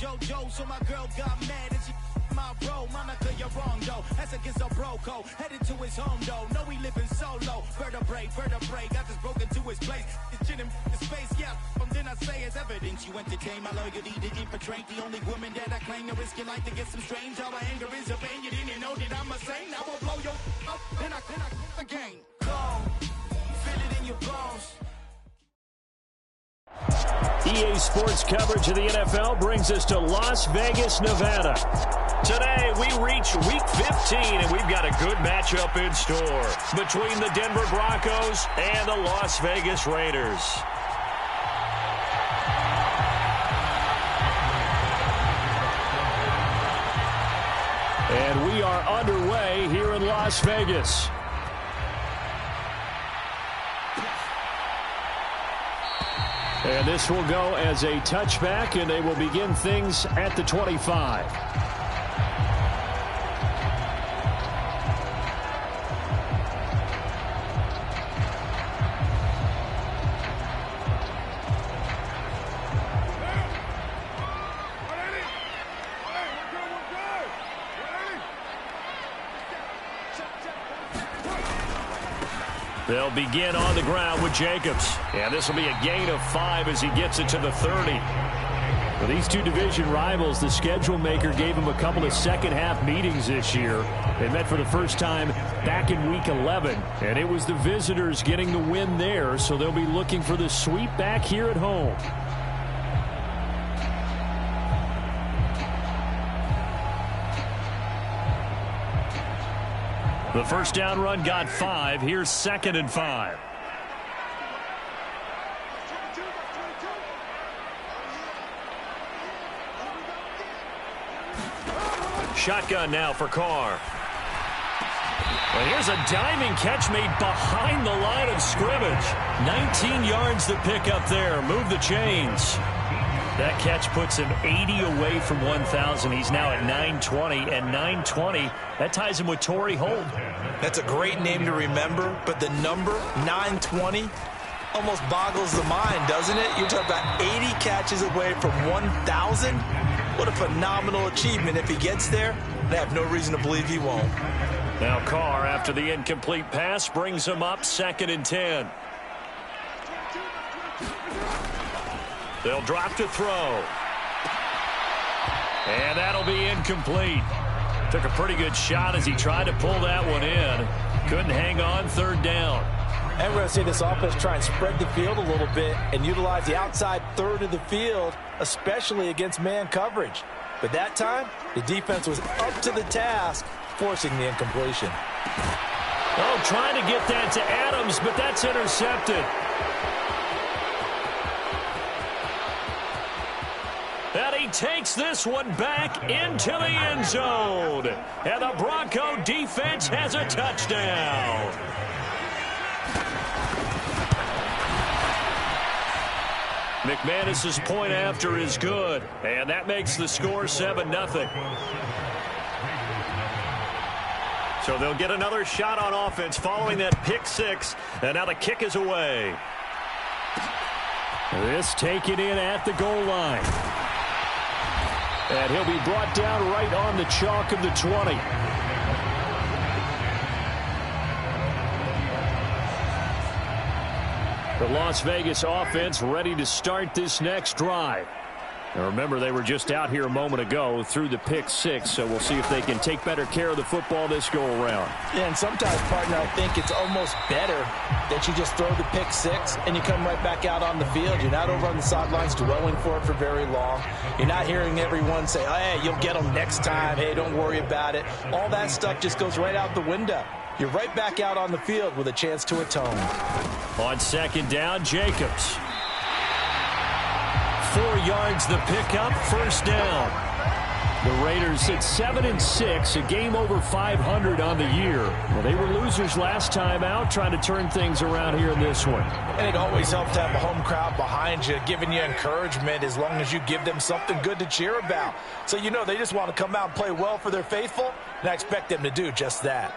JoJo, so my girl got mad and she my bro. Monica, you're wrong, though. That's against a bro code. Headed to his home, though. No, we living solo. Vertebrae. Got this broken to his place. It's chin in his face, yeah. From then I say it's evidence you entertain my loyalty to infiltrate. The only woman that I claim to risk your life to get some strange. All my anger is a pain. You didn't know that I'm a saint. I will blow your up. Then I again. Go. Feel it in your bones. EA Sports coverage of the NFL brings us to Las Vegas, Nevada. Today, we reach Week 15, and we've got a good matchup in store between the Denver Broncos and the Las Vegas Raiders. And we are underway here in Las Vegas. And this will go as a touchback, and they will begin things at the 25. They'll begin on the ground with Jacobs. And this will be a gain of 5 as he gets it to the 30. For these two division rivals, the schedule maker gave them a couple of second-half meetings this year. They met for the first time back in Week 11, and it was the visitors getting the win there, so they'll be looking for the sweep back here at home. The first down run got 5. Here's 2nd and 5. Shotgun now for Carr. Well, here's a diving catch made behind the line of scrimmage. 19 yards to pick up there. Move the chains. That catch puts him 80 away from 1,000. He's now at 920, and 920, that ties him with Torrey Holt. That's a great name to remember, but the number, 920, almost boggles the mind, doesn't it? You're talking about 80 catches away from 1,000. What a phenomenal achievement. If he gets there, I have no reason to believe he won't. Now Carr, after the incomplete pass, brings him up 2nd and 10. They'll drop to throw. And that'll be incomplete. Took a pretty good shot as he tried to pull that one in. Couldn't hang on, 3rd down. And we're going to see this offense try and spread the field a little bit and utilize the outside third of the field, especially against man coverage. But that time, the defense was up to the task, forcing the incompletion. Oh, trying to get that to Adams, but that's intercepted. And he takes this one back into the end zone. And the Bronco defense has a touchdown. McManus's point after is good. And that makes the score 7-0. So they'll get another shot on offense following that pick 6. And now the kick is away. This taken in at the goal line. And he'll be brought down right on the chalk of the 20. The Las Vegas offense ready to start this next drive. Now remember, they were just out here a moment ago through the pick 6, so we'll see if they can take better care of the football this go-around. Yeah, and sometimes, partner, I think it's almost better that you just throw the pick 6 and you come right back out on the field. You're not over on the sidelines dwelling for it for very long. You're not hearing everyone say, oh, hey, you'll get them next time. Hey, don't worry about it. All that stuff just goes right out the window. You're right back out on the field with a chance to atone. On 2nd down, Jacobs. 4 yards the pickup, 1st down. The Raiders at 7-6, a game over 500 on the year. Well, they were losers last time out, trying to turn things around here in this one. And it always helps to have a home crowd behind you, giving you encouragement as long as you give them something good to cheer about. So you know they just want to come out and play well for their faithful, and I expect them to do just that.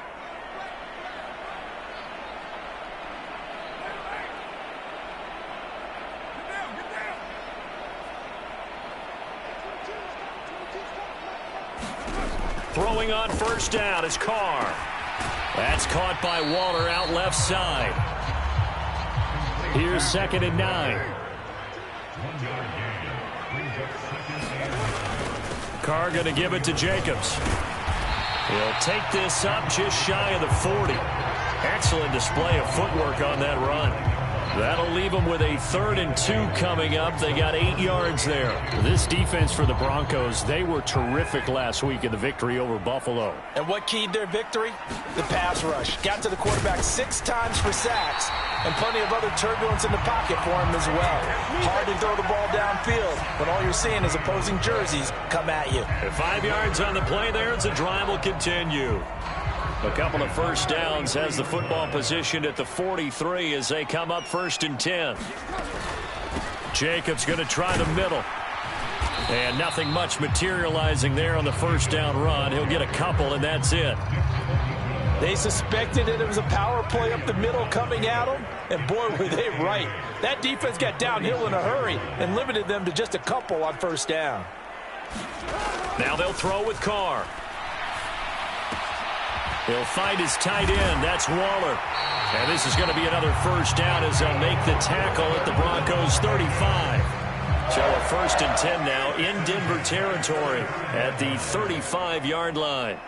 Throwing on first down is Carr. That's caught by Waller out left side. Here's 2nd and 9. Carr going to give it to Jacobs. He'll take this up just shy of the 40. Excellent display of footwork on that run. That'll leave them with a 3rd and 2 coming up. They got 8 yards there. This defense for the Broncos, they were terrific last week in the victory over Buffalo. And what keyed their victory? The pass rush. Got to the quarterback 6 times for sacks, and plenty of other turbulence in the pocket for him as well. Hard to throw the ball downfield when all you're seeing is opposing jerseys come at you. And 5 yards on the play there as the drive will continue. A couple of first downs, has the football position at the 43 as they come up 1st and 10. Jacobs going to try the middle. And nothing much materializing there on the first down run. He'll get a couple, and that's it. They suspected that it was a power play up the middle coming at them, and boy, were they right. That defense got downhill in a hurry and limited them to just a couple on first down. Now they'll throw with Carr. He'll find his tight end. That's Waller. And this is going to be another first down as they'll make the tackle at the Broncos' 35. So a 1st and 10 now in Denver territory at the 35-yard line.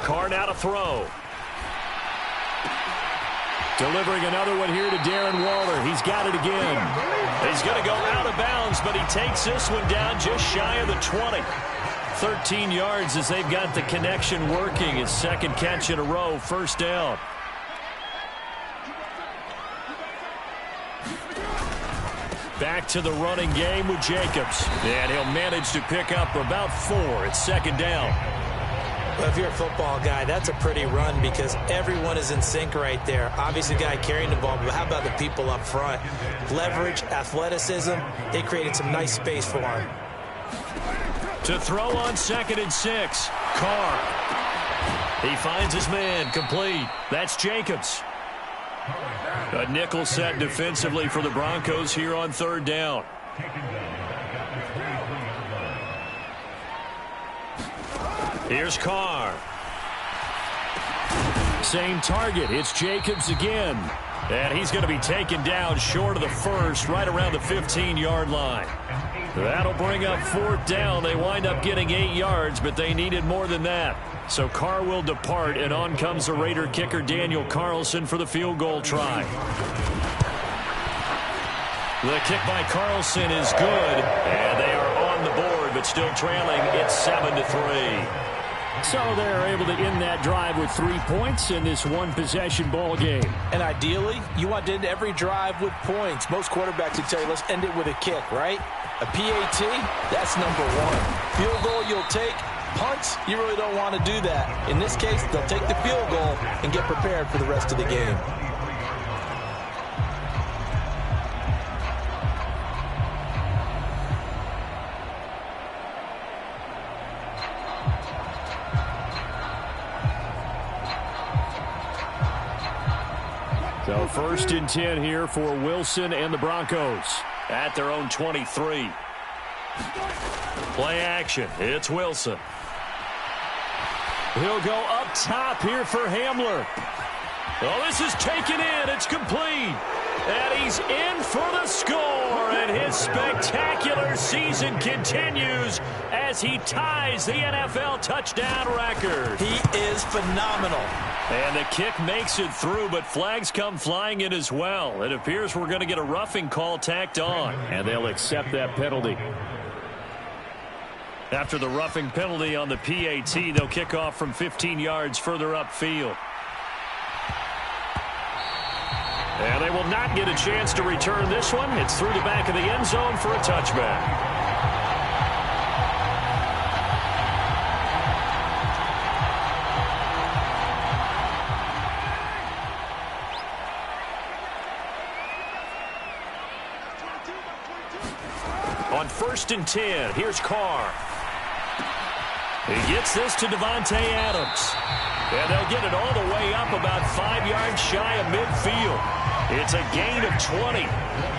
Carr now to throw. Delivering another one here to Darren Waller. He's got it again. He's going to go out of bounds, but he takes this one down just shy of the 20. 13 yards as they've got the connection working. His 2nd catch in a row, first down. Back to the running game with Jacobs. And he'll manage to pick up about 4. It's 2nd down. Well, if you're a football guy, that's a pretty run because everyone is in sync right there. Obviously, the guy carrying the ball, but how about the people up front? Leverage, athleticism, they created some nice space for him. To throw on 2nd and 6, Carr. He finds his man, complete. That's Jacobs. A nickel set defensively for the Broncos here on 3rd down. Here's Carr. Same target. It's Jacobs again. And he's going to be taken down short of the 1st, right around the 15-yard line. That'll bring up 4th down. They wind up getting 8 yards, but they needed more than that. So Carr will depart, and on comes the Raider kicker Daniel Carlson for the field goal try. The kick by Carlson is good, and they are on the board, but still trailing. It's 7-3. So they're able to end that drive with 3 points in this one-possession ball game. And ideally, you want to end every drive with points. Most quarterbacks would tell you, let's end it with a kick, right? A PAT, that's number 1. Field goal you'll take. Punts, you really don't want to do that. In this case, they'll take the field goal and get prepared for the rest of the game. So 1st and 10 here for Wilson and the Broncos at their own 23. Play action. It's Wilson. He'll go up top here for Hamler. Oh, this is taken in. It's complete. And he's in for the score. And his spectacular season continues as he ties the NFL touchdown record. He is phenomenal. And the kick makes it through, but flags come flying in as well. It appears we're going to get a roughing call tacked on. And they'll accept that penalty. After the roughing penalty on the PAT, they'll kick off from 15 yards further upfield. And they will not get a chance to return this one. It's through the back of the end zone for a touchback. On 1st and 10, here's Carr. He gets this to Davante Adams. And they'll get it all the way up about 5 yards shy of midfield. It's a gain of 20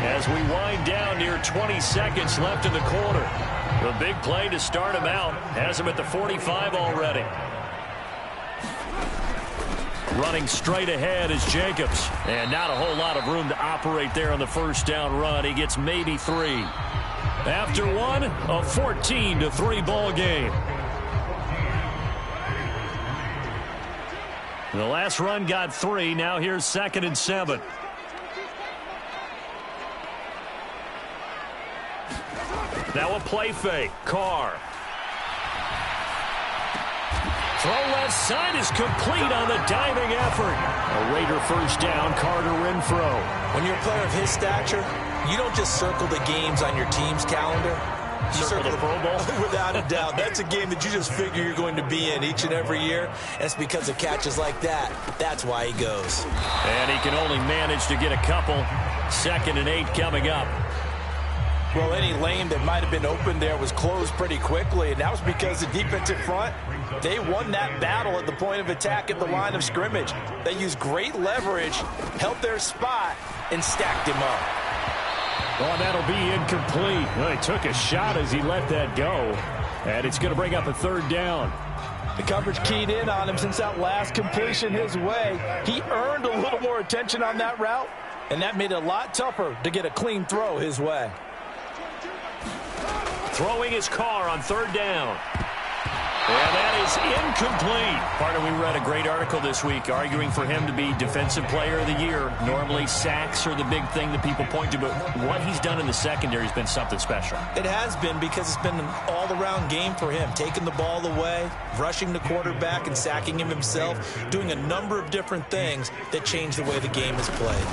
as we wind down near 20 seconds left in the quarter. The big play to start him out has him at the 45 already. Running straight ahead is Jacobs. And not a whole lot of room to operate there on the first down run. He gets maybe 3. After one, a 14-3 ball game. The last run got 3. Now here's 2nd and 7. Now a play fake. Carr. Throw left side is complete on the diving effort. A Raider first down. Carter Renfro. When you're a player of his stature, you don't just circle the games on your team's calendar. You circle the Pro Bowl? Without a doubt. That's a game that you just figure you're going to be in each and every year. And it's because of catches like that. That's why he goes. And he can only manage to get a couple. 2nd and 8 coming up. Well, any lane that might have been open there was closed pretty quickly, and that was because the defensive front, they won that battle at the point of attack at the line of scrimmage. They used great leverage, held their spot, and stacked him up. Oh, that'll be incomplete. Well, he took a shot as he let that go, and it's going to bring up a 3rd down. The coverage keyed in on him since that last completion his way. He earned a little more attention on that route, and that made it a lot tougher to get a clean throw his way. Throwing his Carr on 3rd down. And that is incomplete. Partner, we read a great article this week arguing for him to be Defensive Player of the Year. Normally, sacks are the big thing that people point to, but what he's done in the secondary has been something special. It has been because it's been an all-around game for him. Taking the ball away, rushing the quarterback, and sacking him himself. Doing a number of different things that change the way the game is played.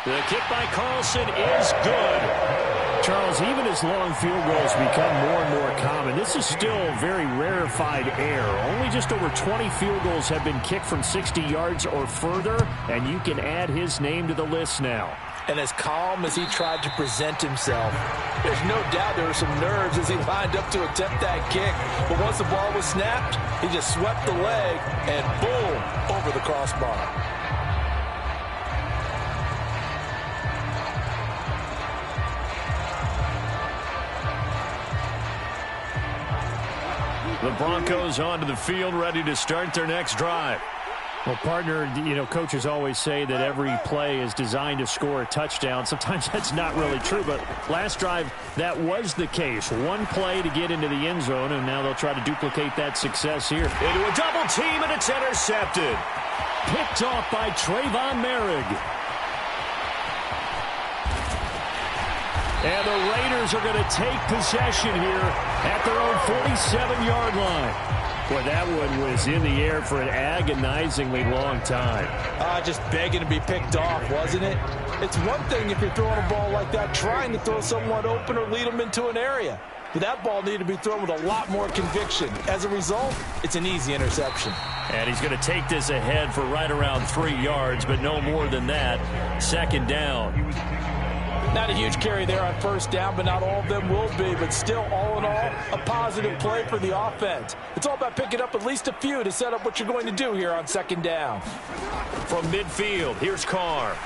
The kick by Carlson is good. Charles, even as long field goals become more and more common, this is still very rarefied air. Only just over 20 field goals have been kicked from 60 yards or further, and you can add his name to the list now. And as calm as he tried to present himself, there's no doubt there were some nerves as he lined up to attempt that kick. But once the ball was snapped, he just swept the leg and boom, over the crossbar. The Broncos onto the field, ready to start their next drive. Well, partner, coaches always say that every play is designed to score a touchdown. Sometimes that's not really true, but last drive, that was the case. One play to get into the end zone, and now they'll try to duplicate that success here. Into a double team, and it's intercepted. Picked off by Trayvon Merrick. And the Raiders are going to take possession here at their own 47-yard line. Boy, that one was in the air for an agonizingly long time. Just begging to be picked off, wasn't it? It's one thing if you're throwing a ball like that, trying to throw someone open or lead them into an area. But that ball needed to be thrown with a lot more conviction. As a result, it's an easy interception. And he's going to take this ahead for right around 3 yards, but no more than that. 2nd down. Not a huge carry there on 1st down, but not all of them will be. But still, all in all, a positive play for the offense. It's all about picking up at least a few to set up what you're going to do here on 2nd down. From midfield, here's Carr.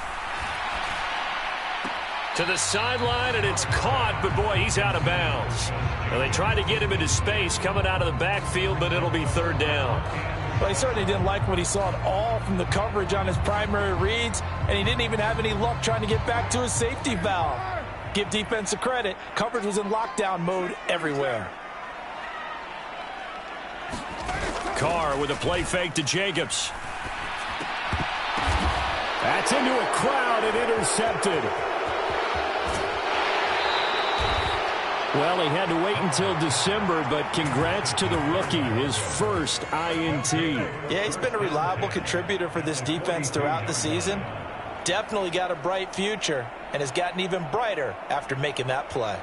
To the sideline, and it's caught, but boy, he's out of bounds. Well, they try to get him into space coming out of the backfield, but it'll be 3rd down. Well, he certainly didn't like what he saw at all from the coverage on his primary reads, and he didn't even have any luck trying to get back to his safety valve. Give defense a credit. Coverage was in lockdown mode everywhere. Carr with a play fake to Jacobs. That's into a crowd and intercepted. Well, he had to wait until December, but congrats to the rookie, his first INT. Yeah, he's been a reliable contributor for this defense throughout the season. Definitely got a bright future and has gotten even brighter after making that play.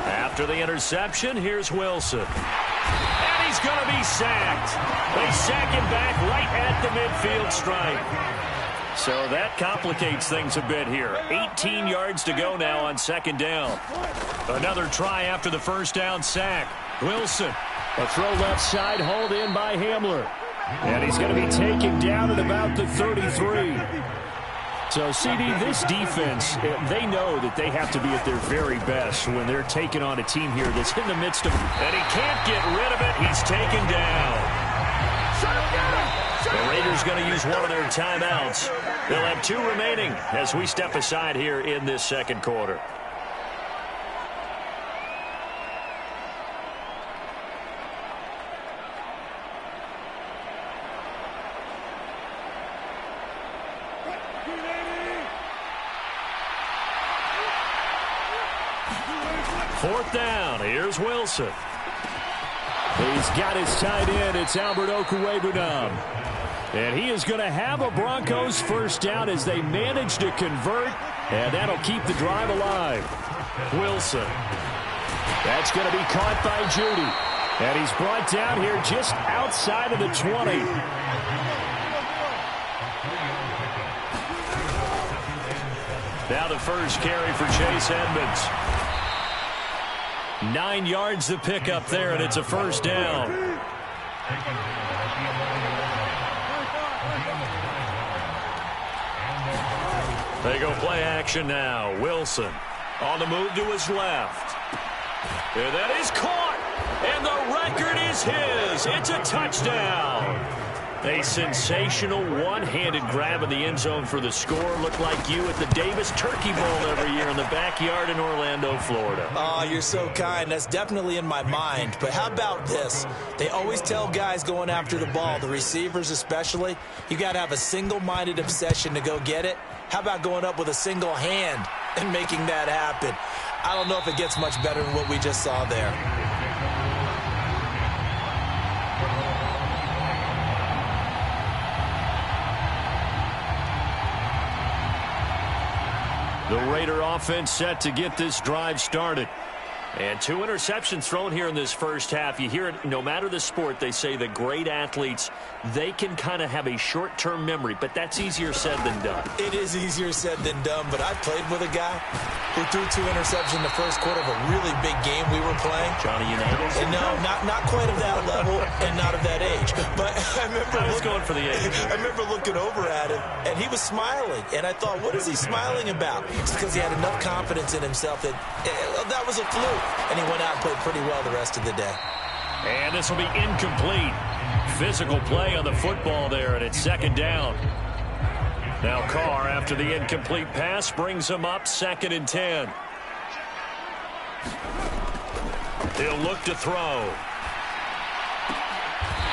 After the interception, here's Wilson. And he's going to be sacked. They sack him back right at the midfield stripe. So that complicates things a bit here. 18 yards to go now on second down. Another try after the first down sack. Wilson, a throw left side, hauled in by Hamler. And he's going to be taken down at about the 33. So, CD, this defense, they know that they have to be at their very best when they're taking on a team here that's in the midst of... And he can't get rid of it. He's taken down. The Raiders going to use one of their timeouts. They'll have 2 remaining as we step aside here in this second quarter. Fourth down. Here's Wilson. He's got his tight end. It's Albert Okwuegbunam. And he is going to have a Broncos first down as they manage to convert. And that'll keep the drive alive. Wilson. That's going to be caught by Judy. And he's brought down here just outside of the 20. Now the first carry for Chase Edmonds. 9 yards to pick up there, and it's a first down. They go play action now. Wilson on the move to his left. And that is caught, and the record is his. It's a touchdown. A sensational one-handed grab in the end zone for the score. Looked like you at the Davis Turkey Bowl every year in the backyard in Orlando, Florida. Oh, you're so kind. That's definitely in my mind. But how about this? They always tell guys going after the ball, the receivers especially, you got to have a single-minded obsession to go get it. How about going up with a single hand and making that happen? I don't know if it gets much better than what we just saw there. The Raider offense set to get this drive started. And 2 interceptions thrown here in this first half. You hear it, no matter the sport, they say the great athletes, they can kind of have a short-term memory, but that's easier said than done. It is easier said than done, but I played with a guy who threw 2 interceptions in the first quarter of a really big game we were playing. Johnny Unitas? And no, not quite of that level and not of that age. But I was going for the age. I remember looking over at him, and he was smiling. And I thought, what is he smiling about? It's because he had enough confidence in himself that that was a fluke. And he went out and played pretty well the rest of the day. And this will be incomplete. Physical play on the football there, and it's second down. Now Carr, after the incomplete pass, brings him up 2nd and 10. He'll look to throw.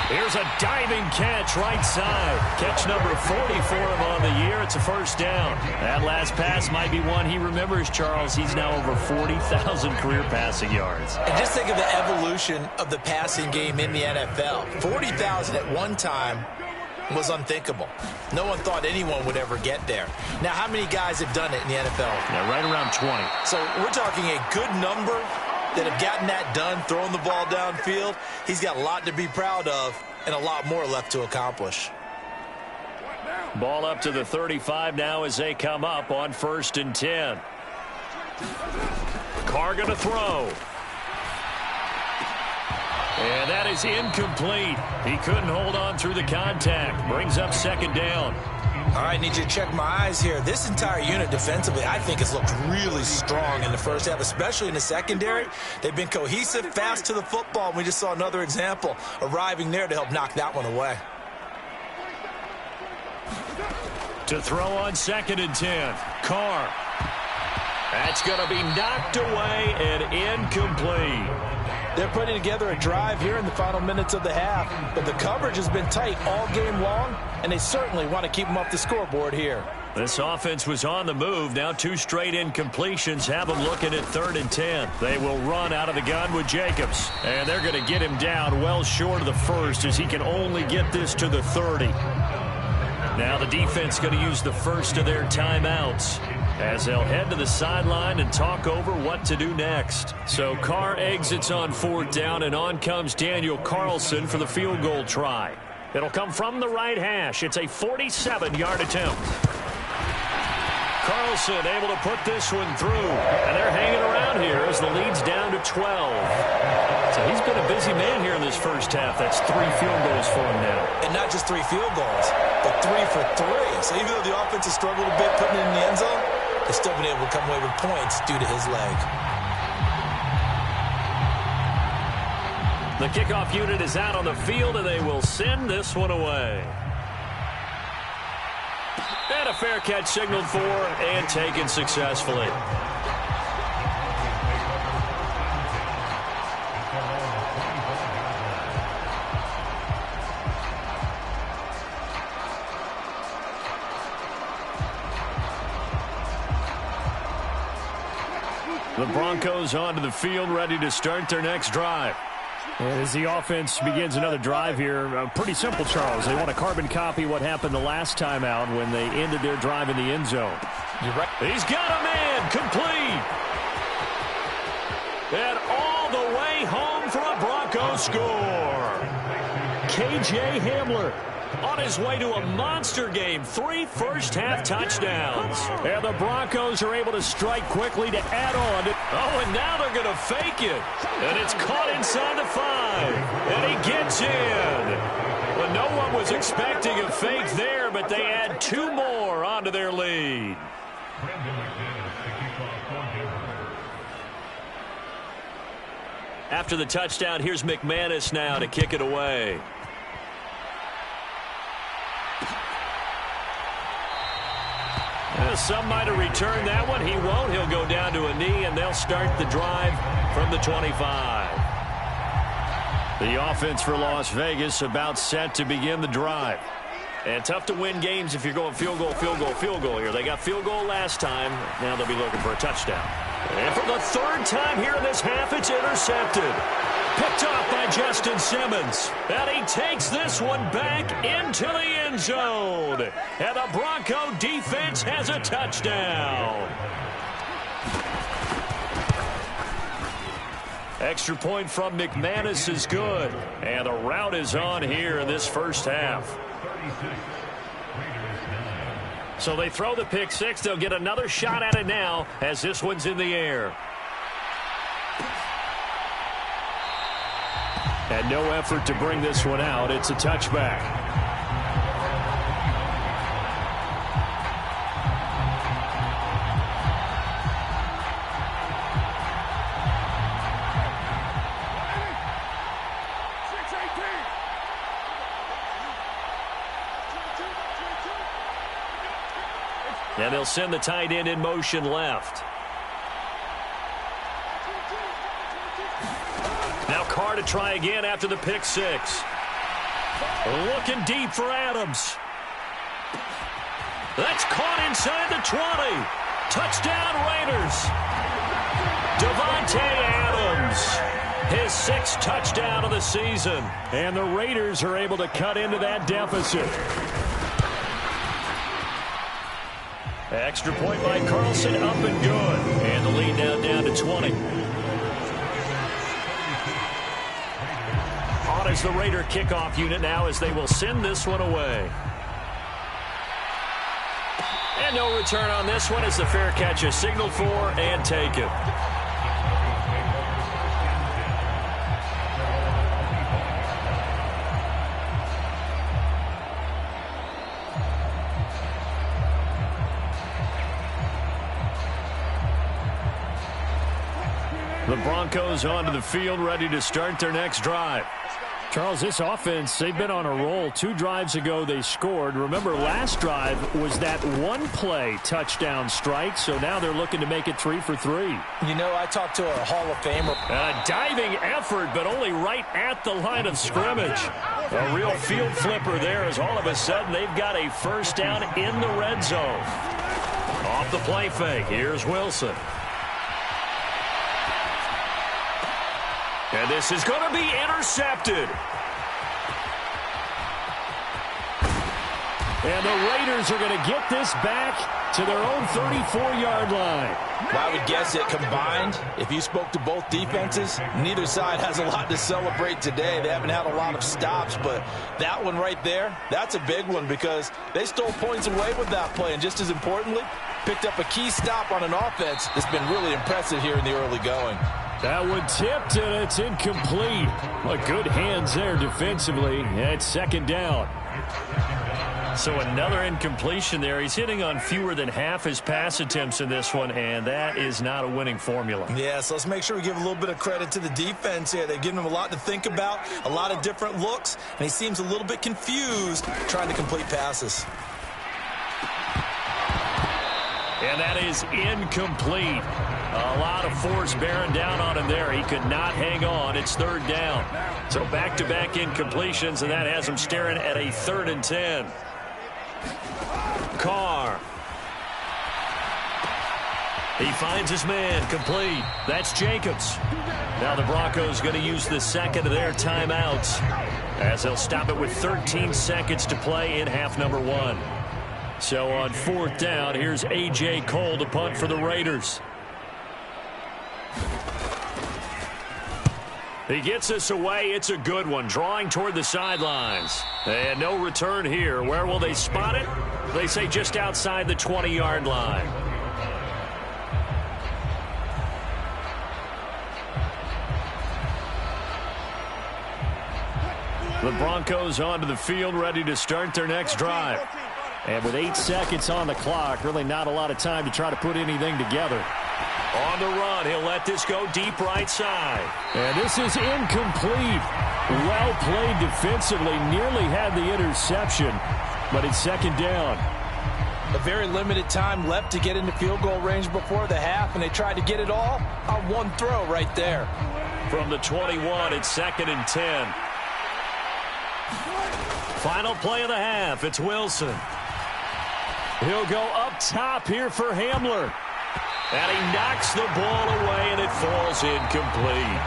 Here's a diving catch right side. Catch number 40 for him on the year. It's a first down. That last pass might be one he remembers, Charles. He's now over 40,000 career passing yards. And just think of the evolution of the passing game in the NFL. 40,000 at one time was unthinkable. No one thought anyone would ever get there. Now, how many guys have done it in the NFL? Yeah, right around 20. So we're talking a good number that have gotten that done, throwing the ball downfield. He's got a lot to be proud of and a lot more left to accomplish. Ball up to the 35 now as they come up on 1st and 10. Carr going to throw. And that is incomplete. He couldn't hold on through the contact. Brings up 2nd down. All right, need you to check my eyes here. This entire unit defensively, I think, has looked really strong in the first half, especially in the secondary. They've been cohesive, fast to the football. We just saw another example arriving there to help knock that one away. To throw on 2nd and 10. Carr. That's going to be knocked away and incomplete. They're putting together a drive here in the final minutes of the half, but the coverage has been tight all game long, and they certainly want to keep them off the scoreboard here. This offense was on the move. Now 2 straight incompletions have them looking at 3rd and 10. They will run out of the gun with Jacobs, and they're going to get him down well short of the first as he can only get this to the 30. Now the defense going to use the first of their timeouts. as they'll head to the sideline and talk over what to do next. So Carr exits on 4th down, and on comes Daniel Carlson for the field goal try. It'll come from the right hash. It's a 47-yard attempt. Carlson able to put this one through, and they're hanging around here as the lead's down to 12. So he's been a busy man here in this first half. That's 3 field goals for him now. And not just 3 field goals, but 3 for 3. So even though the offense has struggled a bit putting it in the end zone, they've still been able to come away with points due to his leg. The kickoff unit is out on the field, and they will send this one away. And a fair catch signaled for and taken successfully. The Broncos onto the field, ready to start their next drive. As the offense begins another drive here, pretty simple, Charles. They want to carbon copy what happened the last time out when they ended their drive in the end zone. You're right. He's got a man complete. And all the way home for a Broncos score. K.J. Hamler on his way to a monster game. 3 first-half touchdowns. And the Broncos are able to strike quickly to add on. Oh, and now they're going to fake it. And it's caught inside the 5. And he gets in. Well, no one was expecting a fake there, but they add 2 more onto their lead. After the touchdown, here's McManus now to kick it away. Some might have returned that one. He won't. He'll go down to a knee, and they'll start the drive from the 25. The offense for Las Vegas about set to begin the drive. And tough to win games if you're going field goal, field goal, field goal here. They got field goal last time. Now they'll be looking for a touchdown. And for the 3rd time here in this half, it's intercepted. Picked off by Justin Simmons. And he takes this one back into the end zone. And the Bronco defense has a touchdown. Extra point from McManus is good. And the route is on here in this first half. So they throw the pick 6. They'll get another shot at it now as this one's in the air. And no effort to bring this one out. It's a touchback. And they'll send the tight end in motion left. Now Carr to try again after the pick 6. Looking deep for Adams. That's caught inside the 20. Touchdown Raiders. Davante Adams. His 6th touchdown of the season. And the Raiders are able to cut into that deficit. Extra point by Carlson, up and good. And the lead now down to 20. On as the Raider kickoff unit now as they will send this one away. And no return on this one as the fair catch is signaled for and taken. The Broncos onto the field, ready to start their next drive. Charles, this offense, they've been on a roll. 2 drives ago, they scored. Remember, last drive was that one-play touchdown strike, so now they're looking to make it 3 for 3. You know, I talked to a Hall of Famer. A diving effort, but only right at the line of scrimmage. A real field flipper there as all of a sudden they've got a first down in the red zone. Off the play fake, here's Wilson. And this is going to be intercepted. And the Raiders are going to get this back to their own 34-yard line. Well, I would guess that combined, if you spoke to both defenses, neither side has a lot to celebrate today. They haven't had a lot of stops, but that one right there, that's a big one because they stole points away with that play, and just as importantly, picked up a key stop on an offense that's been really impressive here in the early going. That one tipped, and it's incomplete. Well, good hands there defensively. It's second down. So another incompletion there. He's hitting on fewer than half his pass attempts in this one, and that is not a winning formula. Yeah, so let's make sure we give a little bit of credit to the defense here. They've given him a lot to think about, a lot of different looks, and he seems a little bit confused trying to complete passes. And that is incomplete. A lot of force bearing down on him there. He could not hang on. It's third down. So back-to-back incompletions, and that has him staring at a 3rd and 10. Carr. He finds his man, complete. That's Jacobs. Now the Broncos going to use the second of their timeouts as they'll stop it with 13 seconds to play in half number 1. So on 4th down, here's A.J. Cole to punt for the Raiders. He gets us away. It's a good one. Drawing toward the sidelines. And no return here. Where will they spot it? They say just outside the 20-yard line. The Broncos onto the field, ready to start their next drive. And with 8 seconds on the clock, really not a lot of time to try to put anything together. On the run, he'll let this go deep right side. And this is incomplete. Well played defensively, nearly had the interception, but it's second down. A very limited time left to get into field goal range before the half, and they tried to get it all on one throw right there. From the 21, it's 2nd and 10. Final play of the half, it's Wilson. He'll go up top here for Hamler. And he knocks the ball away, and it falls incomplete.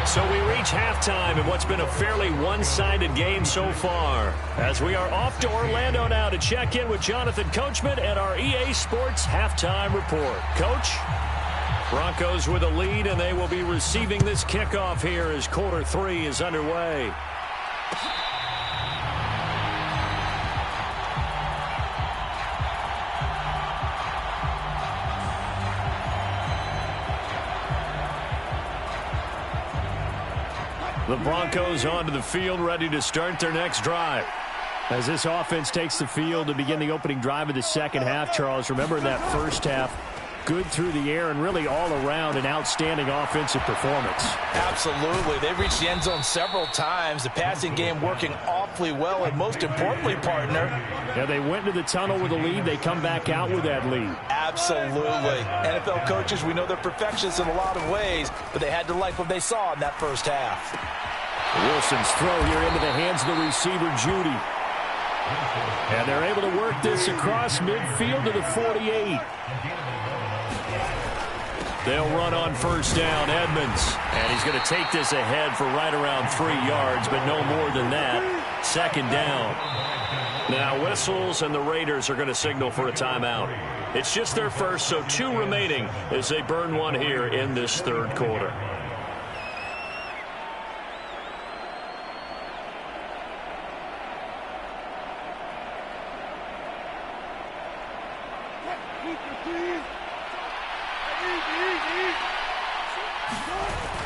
So we reach halftime in what's been a fairly one-sided game so far. As we are off to Orlando now to check in with Jonathan Coachman and our EA Sports Halftime Report. Coach, Broncos with a lead, and they will be receiving this kickoff here as quarter 3 is underway. The Broncos onto the field, ready to start their next drive. As this offense takes the field to begin the opening drive of the second half, Charles, remember that first half, good through the air and really all around an outstanding offensive performance. Absolutely. They reached the end zone several times. The passing game working awfully well, and most importantly, partner. Yeah, they went to the tunnel with a lead. They come back out with that lead. Absolutely. NFL coaches, we know they're perfectionists in a lot of ways, but they had to like what they saw in that first half. Wilson's throw here into the hands of the receiver, Judy. And they're able to work this across midfield to the 48. They'll run on first down, Edmonds. And he's going to take this ahead for right around 3 yards, but no more than that. Second down. Now whistles, and the Raiders are going to signal for a timeout. It's just their first, so 2 remaining as they burn one here in this third quarter.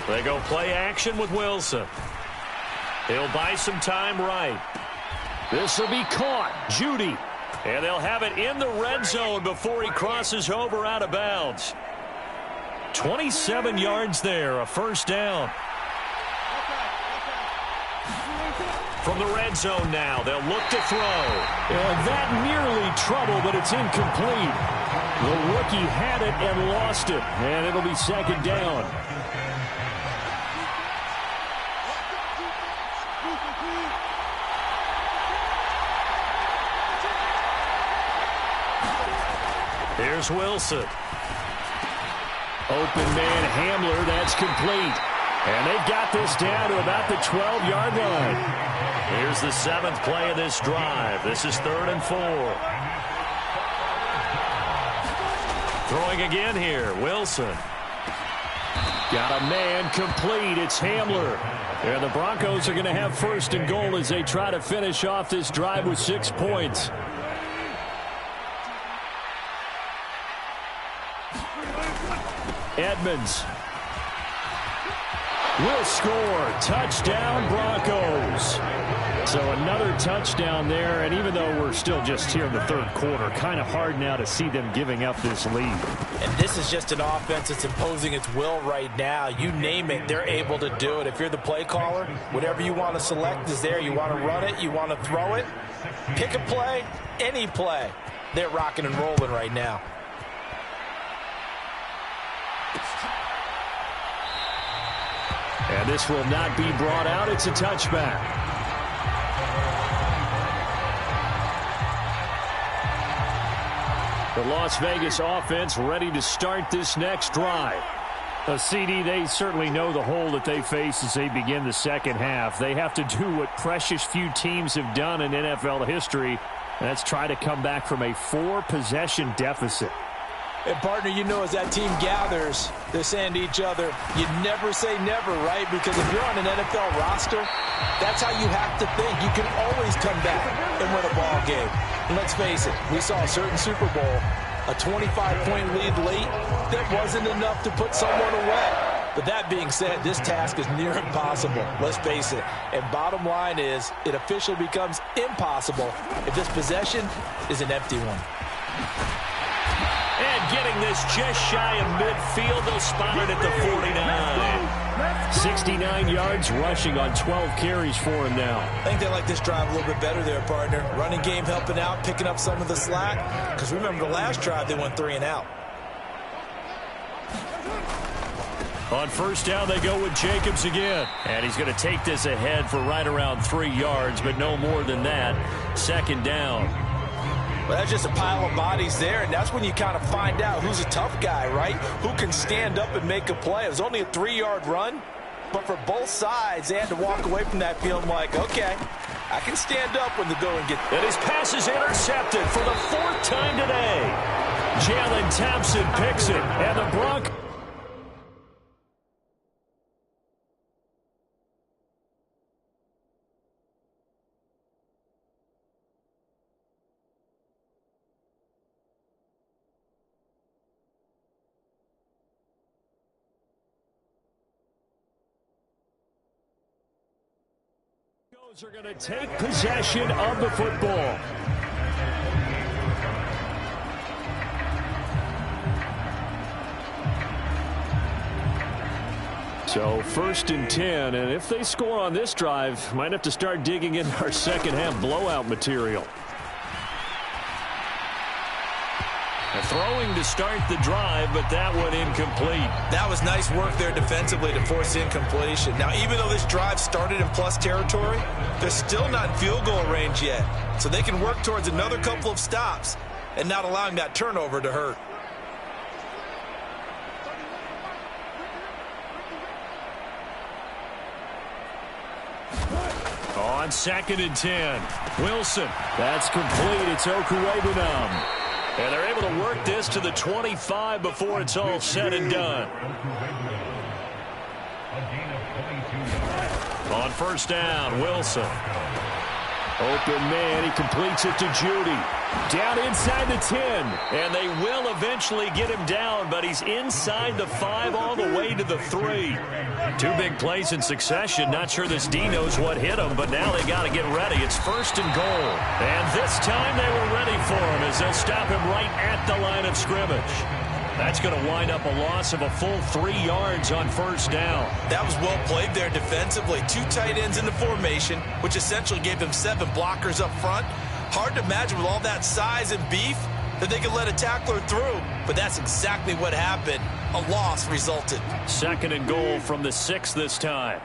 They go play action with Wilson. He'll buy some time right. This will be caught. Judy. And they'll have it in the red zone before he crosses over out of bounds. 27 yards there, a first down. From the red zone now, they'll look to throw. And that nearly trouble, but it's incomplete. The rookie had it and lost it, and it'll be second down. Here's Wilson. Open man Hamler, that's complete. And they've got this down to about the 12-yard line. Here's the 7th play of this drive. This is 3rd and 4. Throwing again here, Wilson. Got a man complete. It's Hamler. And the Broncos are going to have first and goal as they try to finish off this drive with 6 points. Edmonds will score. Touchdown, Broncos. So another touchdown there, and even though we're still just here in the third quarter, kind of hard now to see them giving up this lead. And this is just an offense that's imposing its will right now. You name it, they're able to do it. If you're the play caller, whatever you want to select is there. You want to run it, you want to throw it. Pick a play, any play. They're rocking and rolling right now. And this will not be brought out. It's a touchback. The Las Vegas offense ready to start this next drive. CD, they certainly know the hole that they face as they begin the second half. They have to do what precious few teams have done in NFL history, and that's try to come back from a 4-possession deficit. And, partner, you know as that team gathers, they're saying to each other, you never say never, right? Because if you're on an NFL roster, that's how you have to think. You can always come back and win a ball game. And let's face it, we saw a certain Super Bowl, a 25-point lead late, that wasn't enough to put someone away. But that being said, this task is near impossible. Let's face it. And bottom line is, it officially becomes impossible if this possession is an empty one. And getting this just shy of midfield, they'll spot it at the 49. 69 yards rushing on 12 carries for him now. I think they like this drive a little bit better there, partner. Running game helping out, picking up some of the slack. Because remember the last drive, they went 3 and out. On first down, they go with Jacobs again. And he's going to take this ahead for right around 3 yards, but no more than that. Second down. Well, that's just a pile of bodies there, and that's when you kind of find out who's a tough guy, right? Who can stand up and make a play. It was only a 3-yard run, but for both sides, they had to walk away from that feeling like, okay, I can stand up when the going gets. And his pass is intercepted for the 4th time today. Jalen Thompson picks it, and the Broncos. Are going to take possession of the football. So 1st and 10, and if they score on this drive, might have to start digging in our second half blowout material. Throwing to start the drive, but that one incomplete. That was nice work there defensively to force incompletion. Now, even though this drive started in plus territory, they're still not in field goal range yet. So they can work towards another couple of stops and not allowing that turnover to hurt. On 2nd and 10, Wilson. That's complete. It's Okuwebanam. And they're able to work this to the 25 before it's all said and done. On first down, Wilson. Open man, he completes it to Judy. Down inside the 10. And they will eventually get him down, but he's inside the 5 all the way to the 3. 2 big plays in succession. Not sure this D knows what hit him, but now they got to get ready. It's 1st and goal. And this time they were ready for him as they'll stop him right at the line of scrimmage. That's going to wind up a loss of a full 3 yards on first down. That was well played there defensively. 2 tight ends in the formation, which essentially gave them 7 blockers up front. Hard to imagine with all that size and beef that they could let a tackler through, but that's exactly what happened. A loss resulted. 2nd and goal from the 6 this time.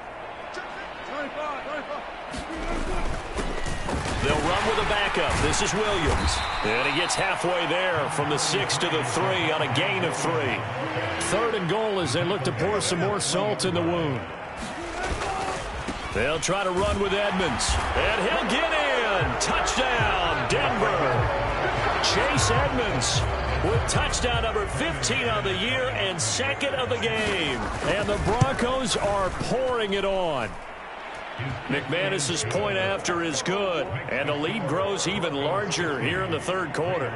They'll run with a backup. This is Williams. And he gets halfway there from the 6 to the 3 on a gain of 3. 3rd and goal as they look to pour some more salt in the wound. They'll try to run with Edmonds. And he'll get in. Touchdown, Denver. Chase Edmonds with touchdown number 15 on the year and second of the game. And the Broncos are pouring it on. McManus's point after is good, and the lead grows even larger here in the third quarter.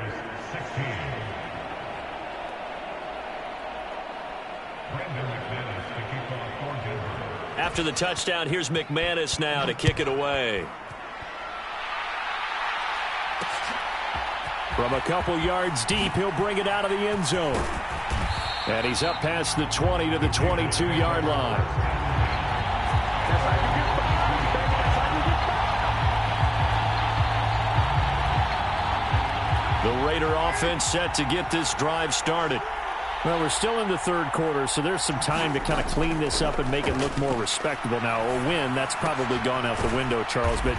After the touchdown, here's McManus now to kick it away. From a couple yards deep, he'll bring it out of the end zone. And he's up past the 20 to the 22-yard line. The Raider offense set to get this drive started. Well, we're still in the third quarter, so there's some time to kind of clean this up and make it look more respectable now. A win, that's probably gone out the window, Charles, but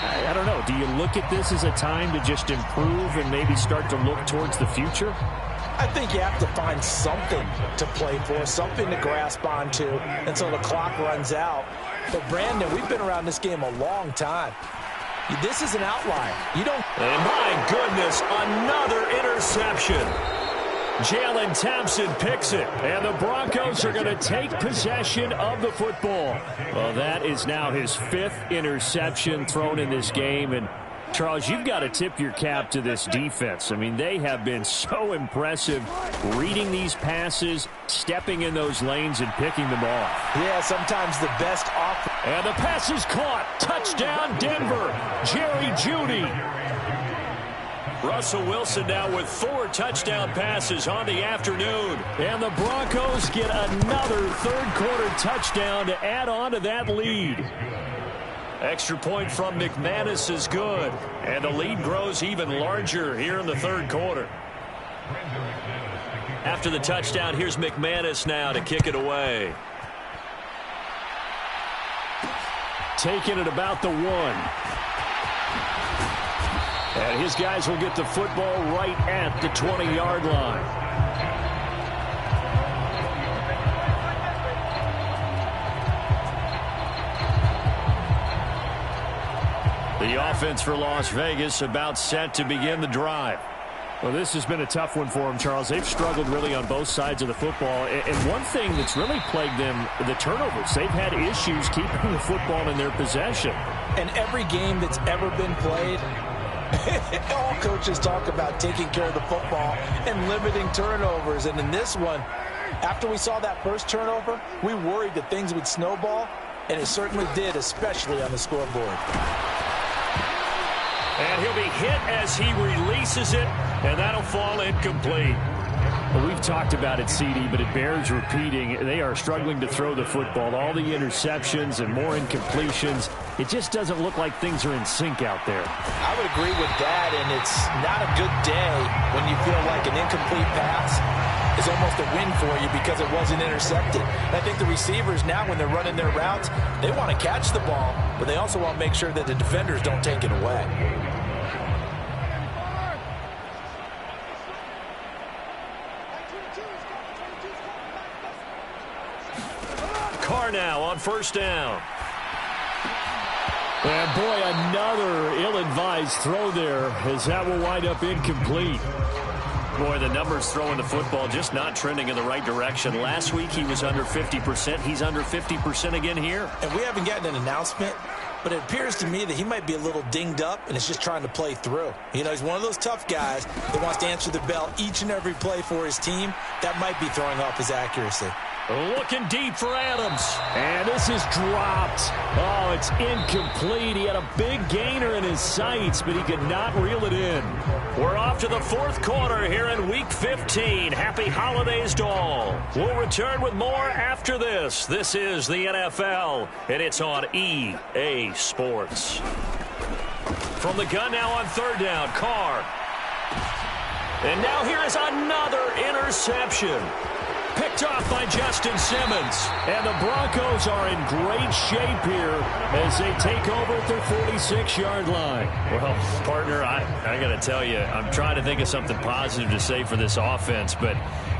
I don't know. Do you look at this as a time to just improve and maybe start to look towards the future? I think you have to find something to play for, something to grasp onto until the clock runs out. But, Brandon, we've been around this game a long time. This is an outlier. You don't... And my goodness, another interception. Jalen Thompson picks it, and the Broncos are going to take possession of the football. Well, that is now his 5th interception thrown in this game, and Charles, you've got to tip your cap to this defense. I mean, they have been so impressive reading these passes, stepping in those lanes, and picking them off. Yeah, sometimes the best off. And the pass is caught. Touchdown, Denver. Jerry Jeudy. Russell Wilson now with 4 touchdown passes on the afternoon. And the Broncos get another third-quarter touchdown to add on to that lead. Extra point from McManus is good, and the lead grows even larger here in the third quarter. After the touchdown, here's McManus now to kick it away. Taking it about the 1. And his guys will get the football right at the 20-yard line. The offense for Las Vegas about set to begin the drive. Well, this has been a tough one for them, Charles. They've struggled really on both sides of the football. And one thing that's really plagued them, the turnovers. They've had issues keeping the football in their possession. And every game that's ever been played, all coaches talk about taking care of the football and limiting turnovers. And in this one, after we saw that first turnover, we worried that things would snowball, and it certainly did, especially on the scoreboard. And he'll be hit as he releases it, and that'll fall incomplete. Well, we've talked about it, CD, but it bears repeating. They are struggling to throw the football. All the interceptions and more incompletions. It just doesn't look like things are in sync out there. I would agree with that, and it's not a good day when you feel like an incomplete pass is almost a win for you because it wasn't intercepted. And I think the receivers now, when they're running their routes, they want to catch the ball, but they also want to make sure that the defenders don't take it away. Carr now on first down. And boy, another ill-advised throw there as that will wind up incomplete. Boy, the numbers throwing the football just not trending in the right direction. Last week he was under 50%. He's under 50% again here. And we haven't gotten an announcement, but it appears to me that he might be a little dinged up and is just trying to play through. You know, he's one of those tough guys that wants to answer the bell each and every play for his team. That might be throwing off his accuracy. Looking deep for Adams. And this is dropped. Oh, it's incomplete. He had a big gainer in his sights, but he could not reel it in. We're off to the fourth quarter here in Week 15. Happy holidays to all. We'll return with more after this. This is the NFL, and it's on EA Sports. From the gun now on third down, Carr. And now here is another interception. Picked off by Justin Simmons. And the Broncos are in great shape here as they take over at their 46-yard line. Well, partner, I got to tell you, I'm trying to think of something positive to say for this offense, but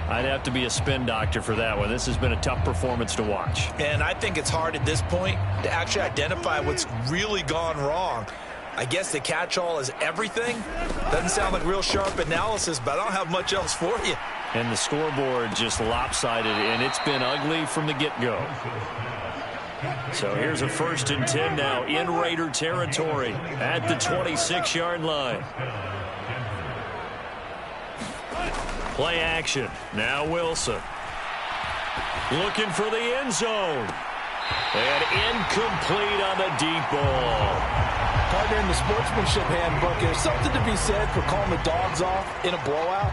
I'd have to be a spin doctor for that one. This has been a tough performance to watch. And I think it's hard at this point to actually identify what's really gone wrong. I guess the catch-all is everything. Doesn't sound like real sharp analysis, but I don't have much else for you. And the scoreboard just lopsided, and it's been ugly from the get-go. So here's a 1st and 10 now in Raider territory at the 26-yard line. Play action. Now Wilson. Looking for the end zone. And incomplete on the deep ball. Partner, in the sportsmanship handbook, there's something to be said for calling the dogs off in a blowout.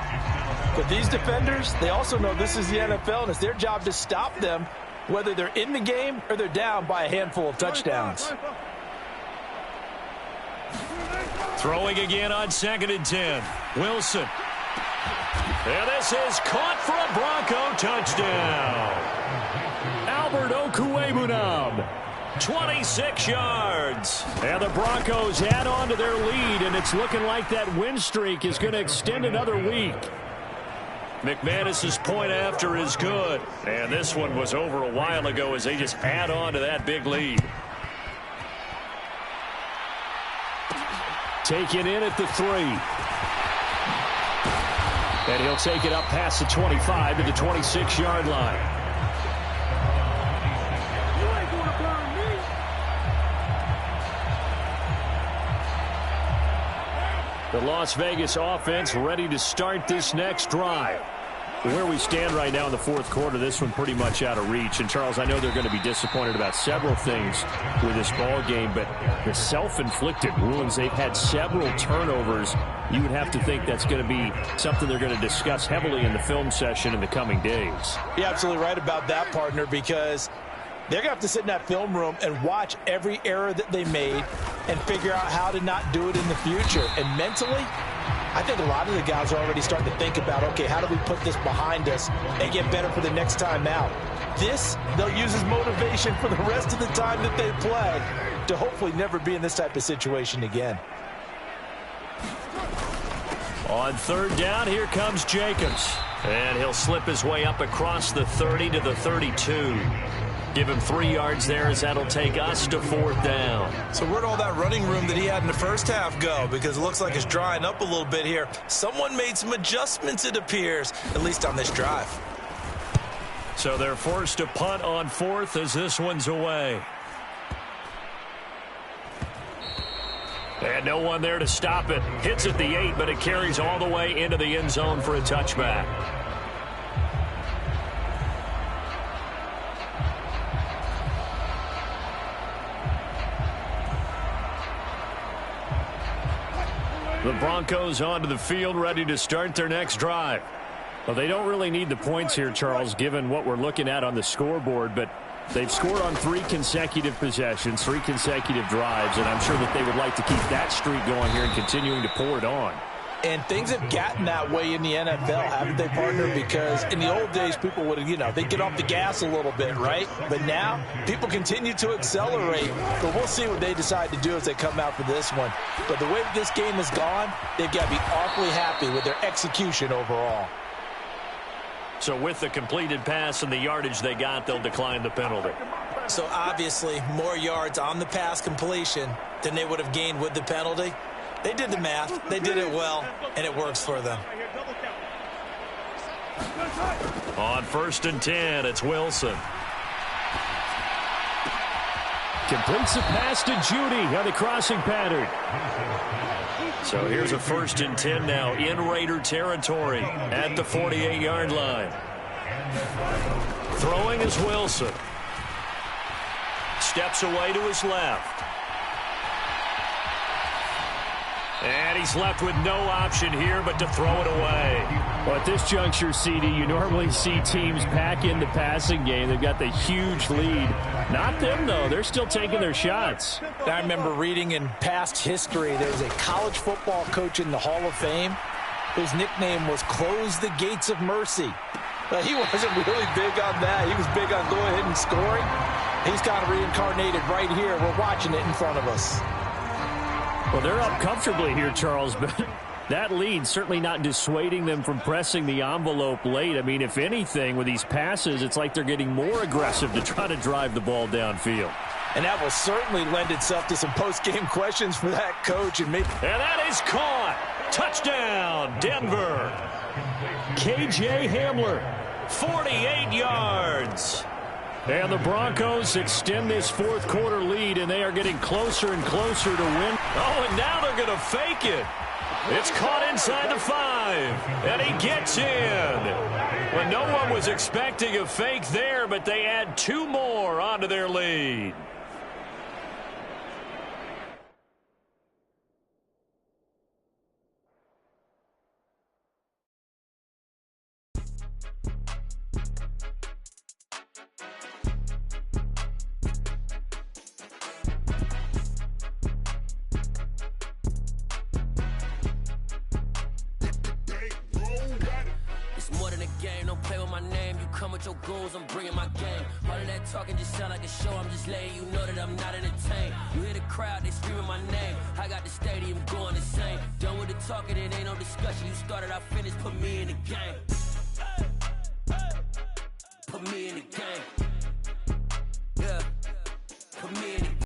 But these defenders, they also know this is the NFL, and it's their job to stop them, whether they're in the game or they're down by a handful of touchdowns. Throwing again on 2nd and 10. Wilson. And this is caught for a Bronco touchdown. Albert Okwuegbunam, 26 yards. And the Broncos add on to their lead, and it's looking like that win streak is going to extend another week. McManus's point after is good. And this one was over a while ago as they just add on to that big lead. Taken in at the 3. And he'll take it up past the 25 to the 26-yard line. You ain't gonna burn me. The Las Vegas offense ready to start this next drive. Where we stand right now in the 4th quarter, this one pretty much out of reach. And, Charles, I know they're going to be disappointed about several things with this ball game, but the self-inflicted wounds, they've had several turnovers. You would have to think that's going to be something they're going to discuss heavily in the film session in the coming days. You're absolutely right about that, partner, because they're going to have to sit in that film room and watch every error that they made and figure out how to not do it in the future. And mentally, I think a lot of the guys are already starting to think about, okay, how do we put this behind us and get better for the next time out? This, they'll use as motivation for the rest of the time that they play to hopefully never be in this type of situation again. On 3rd down, here comes Jacobs. And he'll slip his way up across the 30 to the 32. Give him 3 yards there as that'll take us to 4th down. So where'd all that running room that he had in the first half go? Because it looks like it's drying up a little bit here. Someone made some adjustments, it appears, at least on this drive. So they're forced to punt on 4th as this one's away. And no one there to stop it. Hits at the 8, but it carries all the way into the end zone for a touchback. The Broncos onto the field, ready to start their next drive. Well, they don't really need the points here, Charles, given what we're looking at on the scoreboard, but they've scored on 3 consecutive possessions, 3 consecutive drives, and I'm sure that they would like to keep that streak going here and continuing to pour it on. And things have gotten that way in the NFL, haven't they, partner? Because in the old days, people would, they'd get off the gas a little bit, right? But now, people continue to accelerate. But we'll see what they decide to do as they come out for this one. But the way that this game has gone, they've got to be awfully happy with their execution overall. So with the completed pass and the yardage they got, they'll decline the penalty. So obviously, more yards on the pass completion than they would have gained with the penalty. They did the math, they did it well, and it works for them. On 1st and 10, it's Wilson. Completes the pass to Judy on the crossing pattern. So here's a 1st and 10 now in Raider territory at the 48-yard line. Throwing is Wilson. Steps away to his left. And he's left with no option here but to throw it away. Well, at this juncture, CD, you normally see teams pack in the passing game. They've got the huge lead. Not them, though. They're still taking their shots. I remember reading in past history, there was a college football coach in the Hall of Fame whose nickname was Close the Gates of Mercy. But he wasn't really big on that. He was big on go ahead and scoring. He's kind of reincarnated right here. We're watching it in front of us. Well, they're up comfortably here, Charles, but that lead certainly not dissuading them from pressing the envelope late. I mean, if anything, with these passes, it's like they're getting more aggressive to try to drive the ball downfield. And that will certainly lend itself to some post-game questions for that coach. And that is caught. Touchdown, Denver. K.J. Hamler, 48 yards. And the Broncos extend this fourth quarter lead, and they are getting closer and closer to win. Oh, and now they're going to fake it. It's caught inside the 5, and he gets in. Well, no one was expecting a fake there, but they add 2 more onto their lead. With your goons, I'm bringing my game. All of that talking just sound like a show. I'm just letting you know that I'm not entertained. You hear the crowd, they screaming my name. I got the stadium going insane. Done with the talking, it ain't no discussion. You started, I finished, put me in the game.